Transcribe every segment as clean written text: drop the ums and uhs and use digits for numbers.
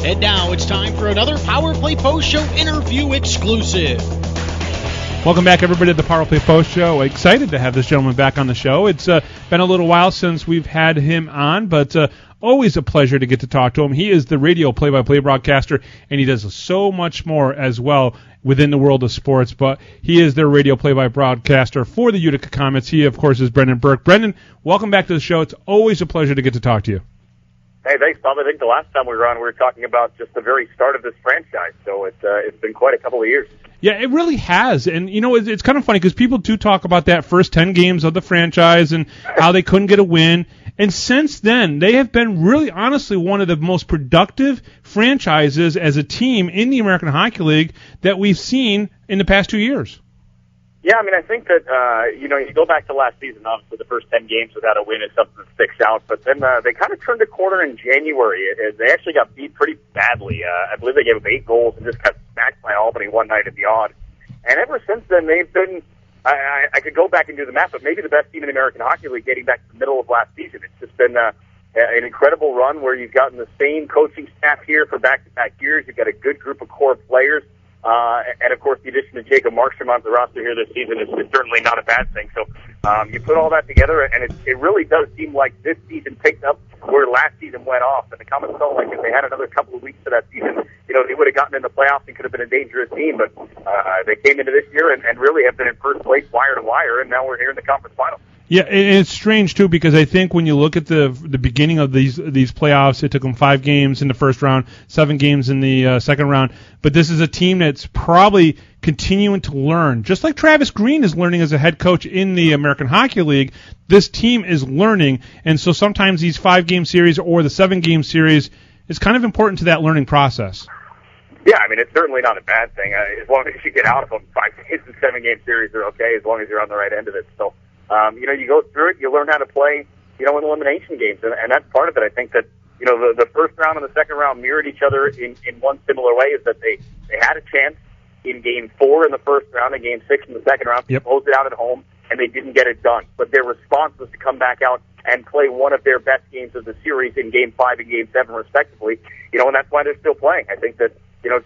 And now it's time for another Power Play Post Show interview exclusive. Welcome back, everybody, to the Power Play Post Show. Excited to have this gentleman back on the show. It's been a little while since we've had him on, but always a pleasure to get to talk to him. He is the radio play-by-play broadcaster, and he does so much more as well within the world of sports, but he is their radio play-by broadcaster for the Utica Comets. He, of course, is Brendan Burke. Brendan, welcome back to the show. It's always a pleasure to get to talk to you. Hey, thanks, Bob. I think the last time we were on, we were talking about just the very start of this franchise, so it's been quite a couple of years. Yeah, it really has. And, you know, it's kind of funny because people do talk about that first 10 games of the franchise and how they couldn't get a win. And since then, they have been really, honestly, one of the most productive franchises as a team in the American Hockey League that we've seen in the past 2 years. Yeah, I mean, I think that, you go back to last season, obviously the first 10 games without a win is something that sticks out, but then they kind of turned the corner in January. They actually got beat pretty badly. I believe they gave up 8 goals and just got smacked by Albany one night at the Odd. And ever since then, they've been, I could go back and do the math, but maybe the best team in the American Hockey League dating back to the middle of last season. It's just been an incredible run where you've gotten the same coaching staff here for back-to-back years. You've got a good group of core players. And, of course, the addition of Jacob Markstrom onto the roster here this season is certainly not a bad thing. So you put all that together, and it really does seem like this season picked up where last season went off. And the Comets felt like if they had another couple of weeks to that season, they would have gotten in the playoffs and could have been a dangerous team. But they came into this year and really have been in first place wire to wire, and now we're here in the conference final. Yeah, and it's strange, too, because I think when you look at the beginning of these playoffs, it took them 5 games in the first round, 7 games in the second round. But this is a team that's probably continuing to learn. Just like Travis Green is learning as a head coach in the American Hockey League, this team is learning. And so sometimes these 5-game series or the 7-game series is kind of important to that learning process. Yeah, I mean, it's certainly not a bad thing. As long as you get out of them, 5 games and 7-game series are okay, as long as you're on the right end of it. So, you go through it, you learn how to play, in elimination games, and that's part of it. I think that, the first round and the second round mirrored each other in one similar way, is that they had a chance in Game 4 in the first round and Game 6 in the second round to close it out at home, and they didn't get it done. But their response was to come back out and play one of their best games of the series in Game 5 and Game 7, respectively, and that's why they're still playing. I think that,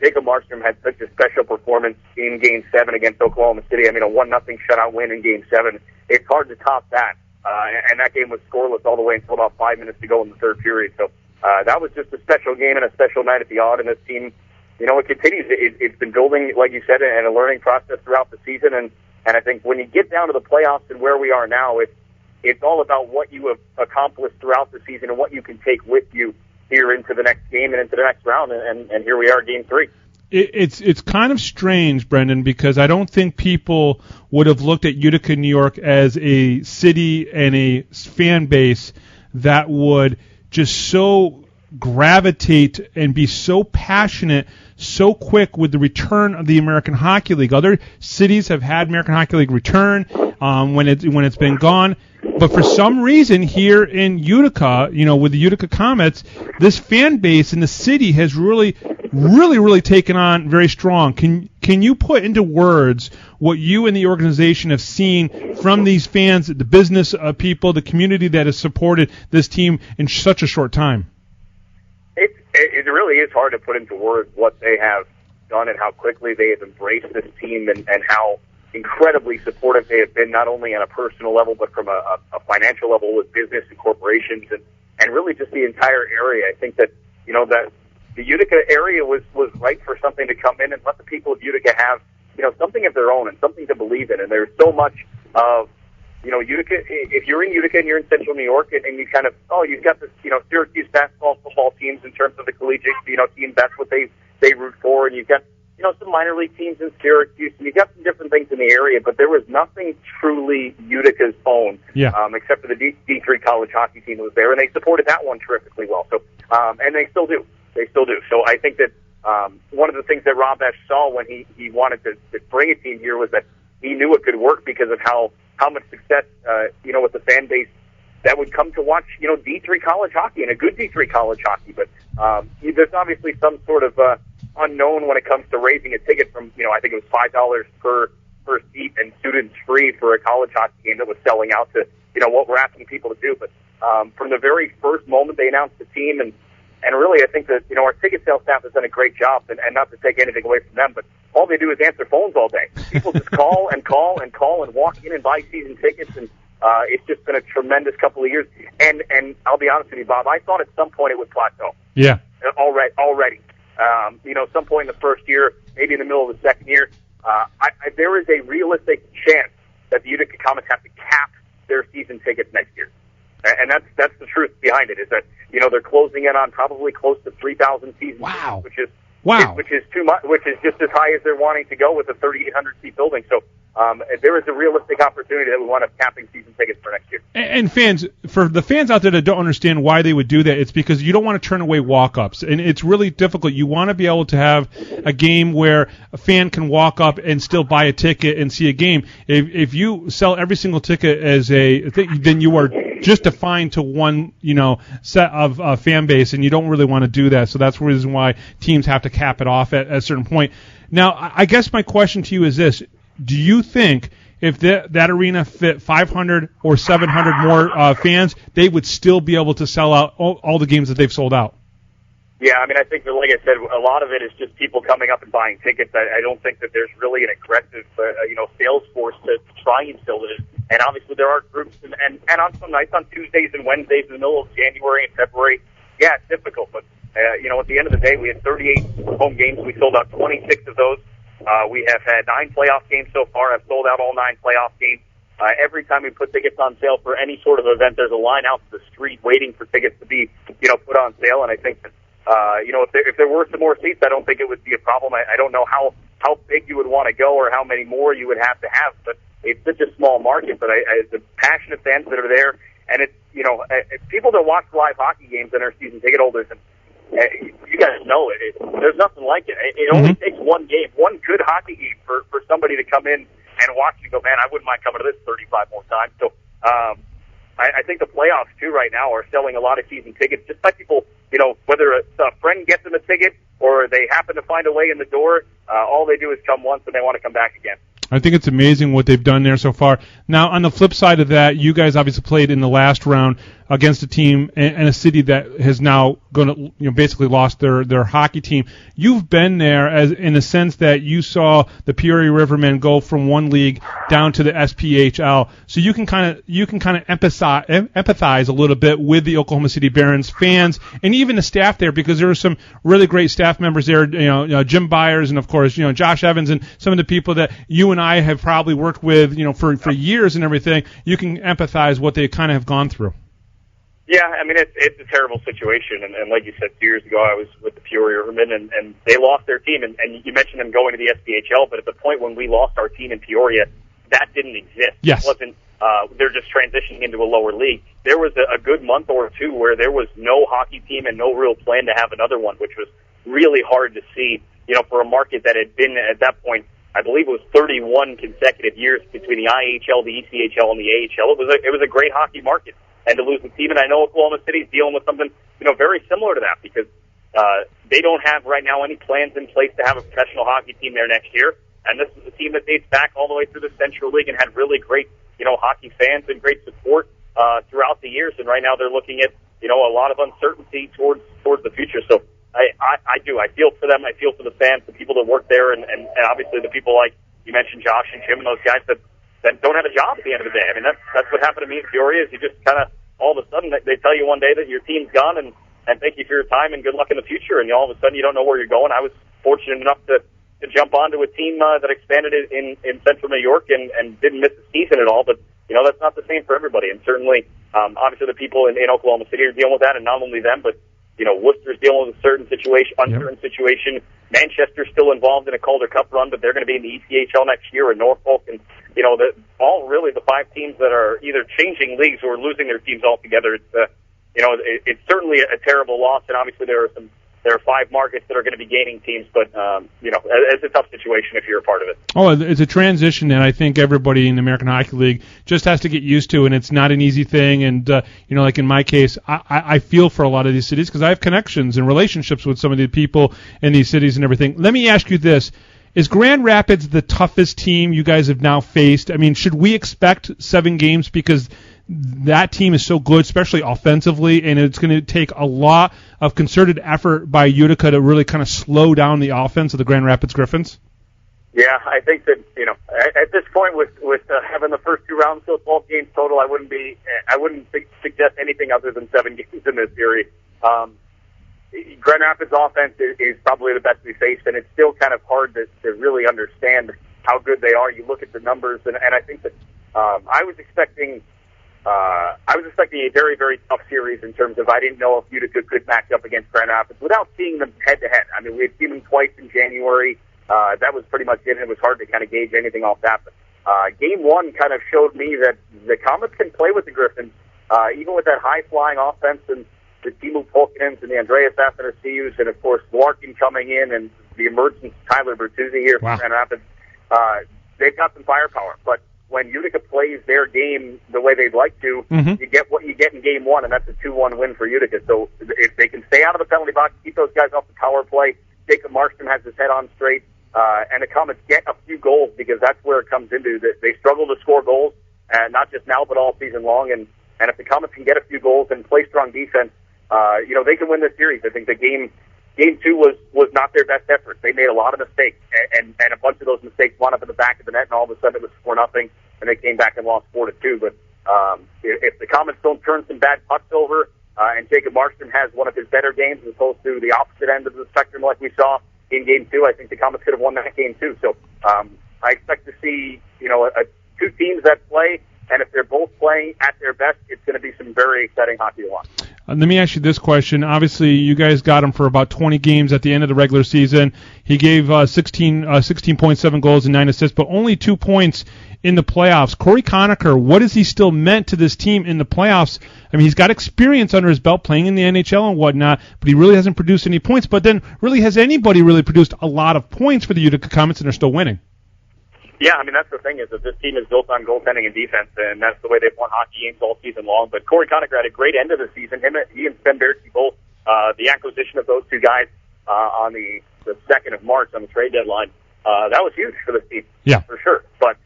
Jacob Markstrom had such a special performance in Game 7 against Oklahoma City. I mean, a 1-0 shutout win in Game 7. It's hard to top that. And that game was scoreless all the way until about 5 minutes to go in the third period. So that was just a special game and a special night at the Odd. And this team, it continues. It's been building, like you said, and a learning process throughout the season. And I think when you get down to the playoffs and where we are now, it's all about what you have accomplished throughout the season and what you can take with you here into the next game and into the next round, and here we are, Game 3. It's kind of strange, Brendan, because I don't think people would have looked at Utica, New York as a city and a fan base that would just so gravitate and be so passionate so quick with the return of the American Hockey League. Other cities have had American Hockey League return when it's been gone. But for some reason here in Utica, with the Utica Comets, this fan base in the city has really taken on very strong. Can you put into words what you and the organization have seen from these fans, the business people, the community that has supported this team in such a short time? It really is hard to put into words what they have done and how quickly they have embraced this team and how incredibly supportive they have been, not only on a personal level, but from a financial level with business and corporations and really just the entire area. I think that, that the Utica area was right for something to come in and let the people of Utica have, something of their own and something to believe in. And there's so much of, Utica, if you're in Utica and you're in central New York and you kind of, you've got this, Syracuse basketball, football teams in terms of the collegiate, teams, that's what they root for. And you've got, some minor league teams in Syracuse, and you've got some different things in the area, but there was nothing truly Utica's own, except for the D3 college hockey team that was there, and they supported that one terrifically well. So, and they still do. So I think that one of the things that Rob Esch saw when he wanted to bring a team here was that he knew it could work because of how much success, with the fan base that would come to watch, D3 college hockey and a good D3 college hockey. But there's obviously some sort of unknown when it comes to raising a ticket from, I think it was $5 per seat and students free for a college hockey game that was selling out to, what we're asking people to do. But from the very first moment they announced the team and And really, I think that, our ticket sales staff has done a great job, and not to take anything away from them, but all they do is answer phones all day. People just call and call and call and walk in and buy season tickets, and it's just been a tremendous couple of years. And I'll be honest with you, Bob, I thought at some point it would plateau. Yeah. Already. Some point in the first year, maybe in the middle of the second year, there is a realistic chance that the Utica Comets have to cap their season tickets next year. And that's the truth behind it, is that, they're closing in on probably close to 3,000 season tickets, which is too much, which is just as high as they're wanting to go with a 3,800 seat building. So there is a realistic opportunity that we want to capping season tickets for next year. And fans, for the fans out there that don't understand why they would do that, it's because you don't want to turn away walk-ups, and it's really difficult. You want to be able to have a game where a fan can walk up and still buy a ticket and see a game. If you sell every single ticket as a thing, then you are just defined to one, set of fan base, and you don't really want to do that. So that's the reason why teams have to cap it off at a certain point. Now, I guess my question to you is this: do you think if that arena fit 500 or 700 more fans, they would still be able to sell out all the games that they've sold out? Yeah, I think that, like I said, a lot of it is just people coming up and buying tickets. I don't think that there's really an aggressive, sales force to try and fill it. And obviously there are groups, and on some nights, on Tuesdays and Wednesdays in the middle of January and February, yeah, it's difficult. But, at the end of the day, we had 38 home games. We sold out 26 of those. We have had 9 playoff games so far. I've sold out all 9 playoff games. Every time we put tickets on sale for any sort of event, there's a line out to the street waiting for tickets to be, put on sale. And I think that, if there were some more seats, I don't think it would be a problem. I don't know how big you would want to go or how many more you would have to have, but it's such a small market. But the passionate fans that are there, and it's, people that watch live hockey games and are season ticket holders, and you guys know it. There's nothing like it. It only takes one game, one good hockey game for somebody to come in and watch and go, man, I wouldn't mind coming to this 35 more times. So I think the playoffs, too, right now are selling a lot of season tickets just by people, whether a friend gets them a ticket or they happen to find a way in the door, all they do is come once and they want to come back again. I think it's amazing what they've done there so far. Now, on the flip side of that, you guys obviously played in the last round against a team and a city that has now going to, basically lost their hockey team. You've been there as in a sense that you saw the Peoria Rivermen go from one league down to the SPHL. So you can kind of empathize a little bit with the Oklahoma City Barons fans and even the staff there, because there were some really great staff members there. Jim Byers and of course Josh Evans and some of the people that you and I have probably worked with for years and everything. You can empathize what they kind of have gone through. Yeah, it's a terrible situation, and like you said, 2 years ago I was with the Peoria Rivermen, and they lost their team, and you mentioned them going to the SPHL, but at the point when we lost our team in Peoria, that didn't exist. Yes. It wasn't, they're just transitioning into a lower league. There was a good month or two where there was no hockey team and no real plan to have another one, which was really hard to see, for a market that had been, at that point, I believe it was 31 consecutive years between the IHL, the ECHL, and the AHL. It was a great hockey market. And to lose the team, and I know Oklahoma City's dealing with something, very similar to that, because they don't have right now any plans in place to have a professional hockey team there next year. And this is a team that dates back all the way through the Central League and had really great, hockey fans and great support throughout the years. And right now they're looking at, a lot of uncertainty towards the future. So I do. I feel for them. I feel for the fans, the people that work there, and obviously the people like you mentioned, Josh and Jim, and those guys that don't have a job at the end of the day. That's what happened to me in Peoria. Is you just kind of all of a sudden they tell you one day that your team's gone and thank you for your time and good luck in the future, and all of a sudden you don't know where you're going. I was fortunate enough to jump onto a team that expanded in Central New York and didn't miss the season at all. But that's not the same for everybody, and certainly obviously the people in Oklahoma City are dealing with that, and not only them, but Worcester's dealing with a uncertain situation. Manchester's still involved in a Calder Cup run, but they're going to be in the ECHL next year, and Norfolk, and all really the 5 teams that are either changing leagues or losing their teams altogether. It's it's certainly a terrible loss, and obviously there are 5 markets that are going to be gaining teams, but it's a tough situation if you're a part of it. Oh, it's a transition that I think everybody in the American Hockey League just has to get used to, and it's not an easy thing. And like in my case, I feel for a lot of these cities because I have connections and relationships with some of the people in these cities and everything. Let me ask you this. Is Grand Rapids the toughest team you guys have now faced? Should we expect 7 games because that team is so good, especially offensively, and it's going to take a lot of concerted effort by Utica to really kind of slow down the offense of the Grand Rapids Griffins? Yeah, I think that, at this point with having the first 2 rounds still 12 games total, I wouldn't suggest anything other than 7 games in this series. Grand Rapids offense is probably the best we faced, and it's still kind of hard to really understand how good they are. You look at the numbers, and I think that I was expecting a very, very tough series in terms of I didn't know if Utica could match up against Grand Rapids without seeing them head-to-head. I mean, we had seen them twice in January. That was pretty much it, and it was hard to kind of gauge anything off that. But Game 1 kind of showed me that the Comets can play with the Griffins, even with that high-flying offense and the Timu Polkinens and the Andreas Athanasius, and, of course, Larkin coming in and the emergence of Tyler Bertuzzi here from Grand Rapids. They've got some firepower. But when Utica plays their game the way they'd like to, you get what you get in Game 1, and that's a 2-1 win for Utica. So if they can stay out of the penalty box, keep those guys off the power play, Jacob Markstrom has his head on straight, and the Comets get a few goals, because that's where it comes into. They struggle to score goals, not just now but all season long. And if the Comets can get a few goals and play strong defense, they can win this series. I think the Game 2 was not their best effort. They made a lot of mistakes, and a bunch of those mistakes wound up in the back of the net, and all of a sudden it was 4-0, and they came back and lost 4-2. But if the Comets don't turn some bad pucks over, and Jacob Markstrom has one of his better games as opposed to the opposite end of the spectrum like we saw in Game 2, I think the Comets could have won that game too. So I expect to see 2 teams that play, and if they're both playing at their best, it's going to be some very exciting hockey to watch. Let me ask you this question. Obviously, you guys got him for about 20 games at the end of the regular season. He gave 16.7 goals and 9 assists, but only 2 points in the playoffs. Corey Conacher, what has he still meant to this team in the playoffs? I mean, he's got experience under his belt playing in the NHL and whatnot, but he really hasn't produced any points. But then, really, has anybody really produced a lot of points for the Utica Comets, and they're still winning? Yeah, I mean, that's the thing, is that this team is built on goaltending and defense, and that's the way they've won hockey games all season long. But Corey Conacher had a great end of the season. He and Sven Bertzi both, the acquisition of those 2 guys on the 2nd of March on the trade deadline, that was huge for this team, for sure. But,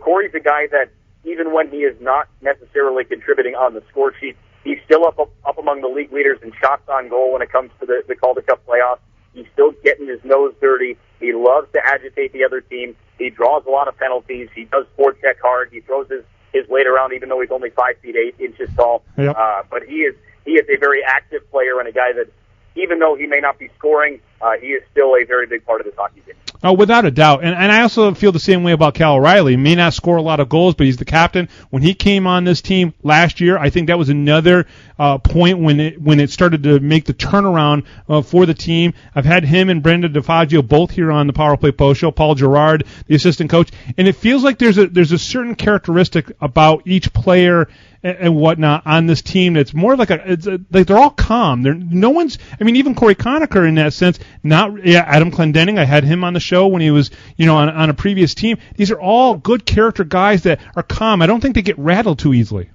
Corey's a guy that, even when he is not necessarily contributing on the score sheet, he's still up among the league leaders in shots on goal when it comes to the Calder Cup playoffs. He's still getting his nose dirty. He loves to agitate the other team. He draws a lot of penalties. He does forecheck hard. He throws his weight around, even though he's only 5 feet 8 inches tall. Yep. But he is a very active player, and a guy that, even though he may not be scoring, he is still a very big part of this hockey team. Oh, without a doubt. And I also feel the same way about Cal O'Reilly. He may not score a lot of goals, but he's the captain. When he came on this team last year, I think that was another point when it started to make the turnaround for the team. I've had him and Brendan DeFazio both here on the Power Play Post Show, Paul Gerard, the assistant coach, and it feels like there's a certain characteristic about each player and whatnot on this team that's more like like they're all calm. Even Corey Conacher in that sense. Adam Clendenning, I had him on the show when he was on a previous team. These are all good character guys that are calm. I don't think they get rattled too easily.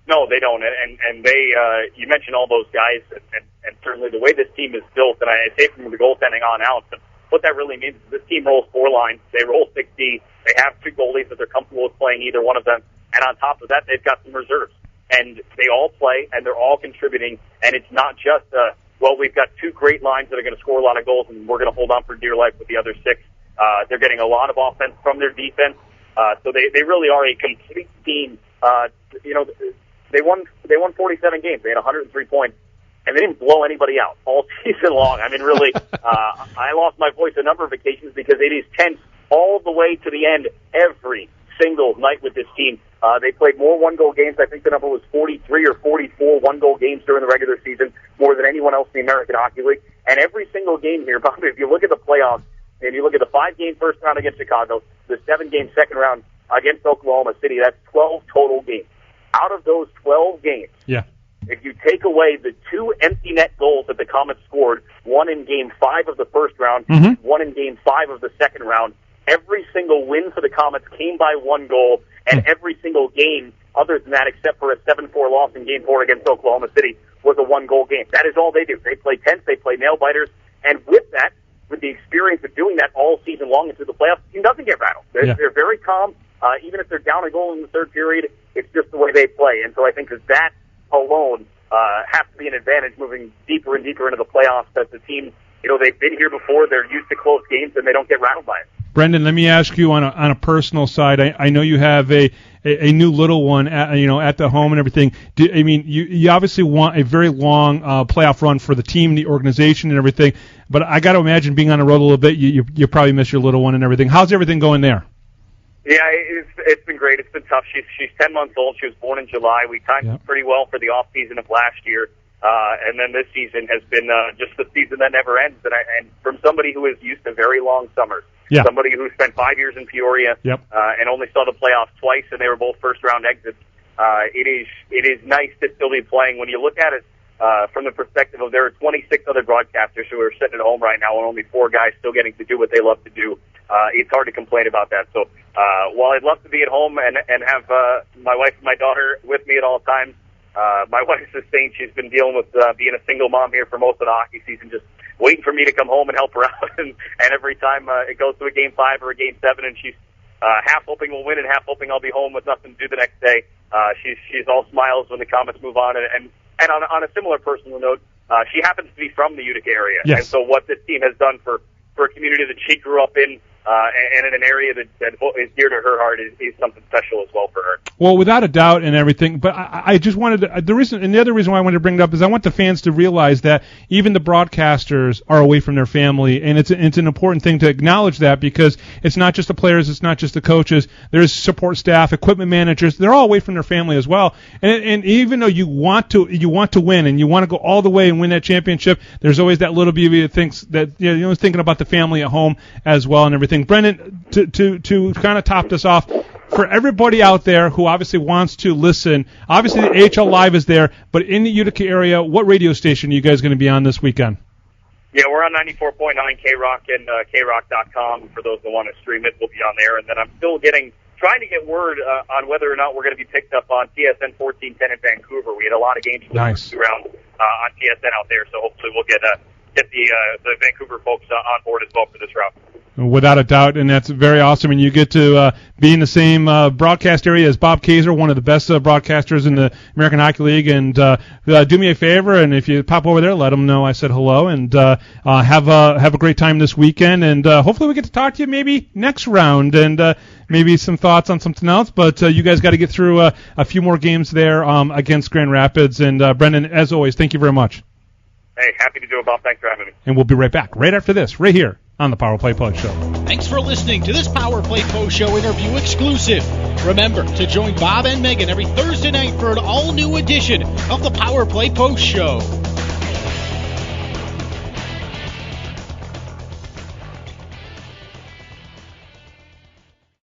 No, they don't. And they you mentioned all those guys, and certainly the way this team is built, and I say from the goaltending on out, but what that really means is this team rolls 4 lines. They roll 6D. They have 2 goalies that they're comfortable with playing either one of them. And on top of that, they've got some reserves. And they all play, and they're all contributing. And it's not just, we've got 2 great lines that are going to score a lot of goals, and we're going to hold on for dear life with the other 6. They're getting a lot of offense from their defense. So they really are a complete team. They won 47 games. They had 103 points. And they didn't blow anybody out all season long. I mean, really, I lost my voice a number of occasions because it is tense all the way to the end every single night with this team. They played more one-goal games. I think the number was 43 or 44 one-goal games during the regular season, more than anyone else in the American Hockey League. And every single game here, Bobby, if you look at the playoffs, and you look at the 5-game first round against Chicago, the 7-game second round against Oklahoma City, that's 12 total games. Out of those 12 games, if you take away the 2 empty net goals that the Comets scored, one in Game 5 of the first round, one in Game 5 of the second round, every single win for the Comets came by 1 goal, and every single game, other than that, except for a 7-4 loss in Game 4 against Oklahoma City, was a 1-goal game. That is all they do. They play tense, they play nail-biters, and with that, with the experience of doing that all season long into the playoffs, the team doesn't get rattled. They're very calm. even if they're down a goal in the third period, it's just the way they play. And so I think that alone has to be an advantage moving deeper and deeper into the playoffs, that the team, they've been here before, they're used to close games, and they don't get rattled by it. Brendan, let me ask you on a personal side. I know you have a new little one at the home and everything. You obviously want a very long playoff run for the team, the organization, and everything. But I got to imagine being on the road a little bit, you probably miss your little one and everything. How's everything going there? Yeah, it's been great. It's been tough. She's 10 months old. She was born in July. We timed pretty well for the off season of last year. And then this season has been just the season that never ends. And from somebody who is used to very long summers, somebody who spent 5 years in Peoria and only saw the playoffs twice, and they were both first-round exits, it is nice to still be playing. When you look at it from the perspective of there are 26 other broadcasters who are sitting at home right now and only 4 guys still getting to do what they love to do, it's hard to complain about that. So while I'd love to be at home and have my wife and my daughter with me at all times, my wife's a saint. She's been dealing with being a single mom here for most of the hockey season, just waiting for me to come home and help her out. And every time it goes to a Game 5 or a Game 7, and she's half hoping we'll win and half hoping I'll be home with nothing to do the next day, she's all smiles when the Comets move on. And on a similar personal note, she happens to be from the Utica area. Yes. And so what this team has done for a community that she grew up in, and in an area that is dear to her heart, is something special as well for her. Well, without a doubt and everything, but I just wanted to, the other reason why I wanted to bring it up is I want the fans to realize that even the broadcasters are away from their family, and it's an important thing to acknowledge that, because it's not just the players, it's not just the coaches, there's support staff, equipment managers, they're all away from their family as well. And even though you want to win and you want to go all the way and win that championship, there's always that little baby that thinks that thinking about the family at home as well and everything. Brendan, to kind of top this off, for everybody out there who obviously wants to listen, obviously the AHL Live is there, but in the Utica area, what radio station are you guys going to be on this weekend? Yeah, we're on 94.9 KROC and KROC.com. For those that want to stream it, we'll be on there. And then I'm still trying to get word on whether or not we're going to be picked up on TSN 1410 in Vancouver. We had a lot of games around on TSN out there, so hopefully we'll get the Vancouver folks on board as well for this route. Without a doubt, and that's very awesome. And you get to be in the same broadcast area as Bob Kaiser, one of the best broadcasters in the American Hockey League. And do me a favor, and if you pop over there, let them know I said hello, and have a great time this weekend. And hopefully we get to talk to you maybe next round, and maybe some thoughts on something else. But you guys got to get through a few more games there against Grand Rapids. And Brendan, as always, thank you very much. Hey, happy to do it, Bob. Thanks for having me. And we'll be right back right after this, right here on the Power Play Post Show. Thanks for listening to this Power Play Post Show interview exclusive. Remember to join Bob and Megan every Thursday night for an all-new edition of the Power Play Post Show.